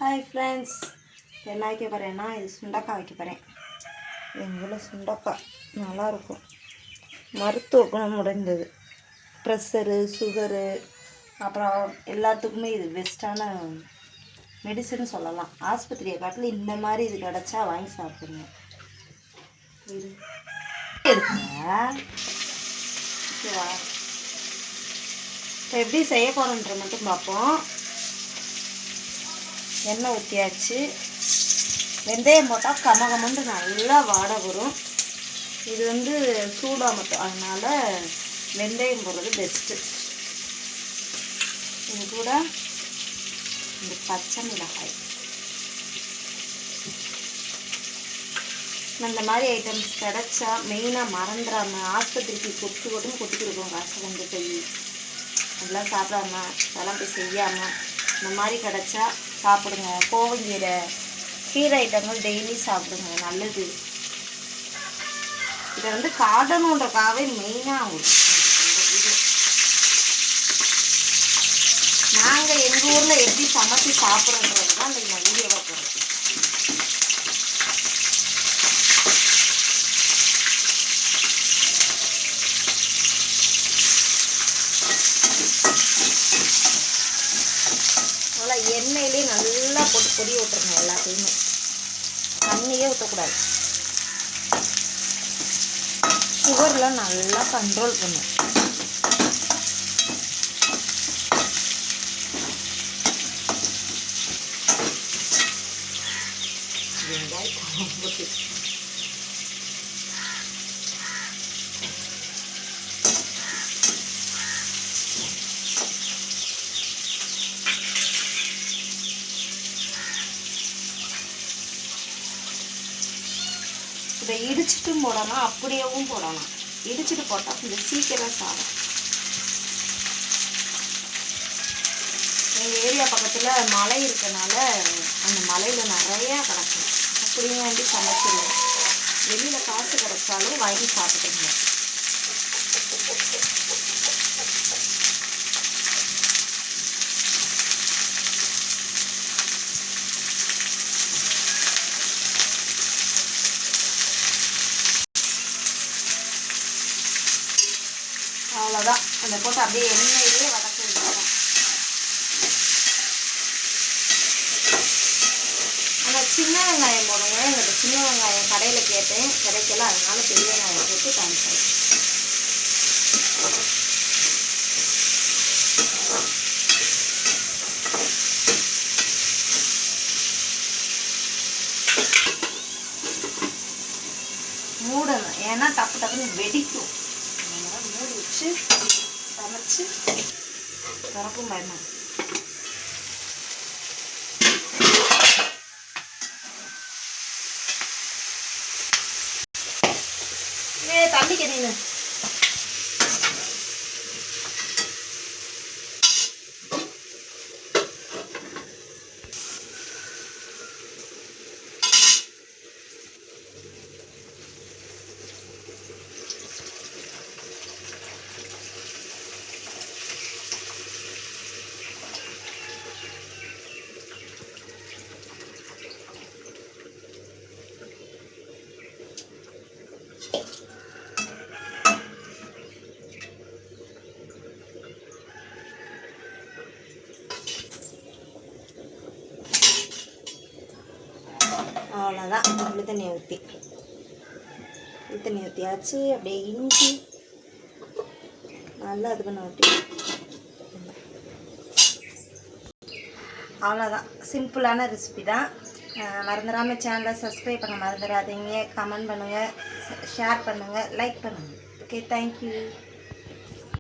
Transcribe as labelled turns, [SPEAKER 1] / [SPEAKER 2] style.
[SPEAKER 1] Hi friends, என்ன வைக்க போகிறேன்னா இது சுண்டக்காய் வைக்க போகிறேன். எங்கள் ஊரில் சுண்டக்காய் நல்லாயிருக்கும், மருத்துவ குணம் உடைந்தது. ப்ரெஷரு, சுகரு, அப்புறம் எல்லாத்துக்குமே இது பெஸ்ட்டான மெடிசன் சொல்லலாம். ஆஸ்பத்திரியை காட்டில் இந்த மாதிரி இது கிடச்சா வாங்கி சாப்பிடுங்க. இது ஓகேவா? இப்போ எப்படி செய்ய போகிறோன்ற மட்டும் பார்ப்போம். எண்ணெய் ஊற்றியாச்சு. வெந்தயம் போட்டால் கமகமண்டு நல்லா வாடை வரும். இது சூடாக மட்டும், அதனால் வெந்தயம் போடுறது பெஸ்ட்டு. இது கூட இந்த பச்சை மிளகாய், இந்த மாதிரி ஐட்டம்ஸ் கிடச்சா மெயினாக மறந்துடாமல் ஆஸ்பத்திரிக்கு கொட்டுன்னு கொடுக்கும். காசு போய் அதெல்லாம் சாப்பிடாம அதெல்லாம் போய் செய்யாமல் இந்த மாதிரி கிடச்சா சாப்பிடுங்க. கோவங்கீரை, கீரை ஐட்டங்கள் டெய்லி சாப்பிடுங்க, நல்லது. இதை காடணுன்றக்காகவே மெயினாக இது நாங்கள் எங்கள் ஊரில் எப்படி சமைச்சு சாப்பிட்றோன்றது தான் இந்த வீடியோவாக போகிறோம். நல்லா எண்ணெயிலே நல்லா போட்டு பொரிய விட்டுருங்க. எல்லாத்தையுமே தண்ணியே ஊற்றக்கூடாது. சுகர்லாம் நல்லா கண்ட்ரோல் பண்ணும். இதை இடிச்சிட்டும் போடலாம், அப்படியேவும் போடலாம். இடிச்சிட்டு போட்டால் கொஞ்சம் சீக்கிரம் சாகும். எங்கள் ஏரியா பக்கத்தில் மலை இருக்கனால அந்த மலையில் நிறையா கிடக்கும். அப்படியும் வேண்டி சமைச்சிடுவோம். வெளியில் காசு கிடச்சாலும் வாங்கி சாப்பிட்டுங்க. அவ்வளோதான். அந்த போட்டு அப்படியே எண்ணெயிலே வதக்க வேண்டியதான். ஆனால் சின்ன வெங்காயம் போடுங்க. எங்களுக்கு சின்ன வெங்காயம் கடையில் கேட்டேன், கிடைக்கல. அதனால பெரிய வெங்காயம் போட்டு காமிச்சேன். மூடணும், ஏன்னா டப்பு டப்புன்னு வெடிக்கும். மூடி வச்சு சமைச்சு திறக்கும் பயணம். தண்ணிக்கு நீனு அவ்வளோதான். புளி தண்ணியை ஊற்றியாச்சு. அப்படியே இஞ்சி நல்லா இது பண்ண ஊற்றி, அவ்வளோதான். சிம்பிளான ரெசிபி தான். மறந்துடாமல் சேனலை சப்ஸ்கிரைப் பண்ண மறந்துடாதீங்க. கமெண்ட் பண்ணுங்கள், ஷேர் பண்ணுங்கள், லைக் பண்ணுங்கள். Okay, thank you.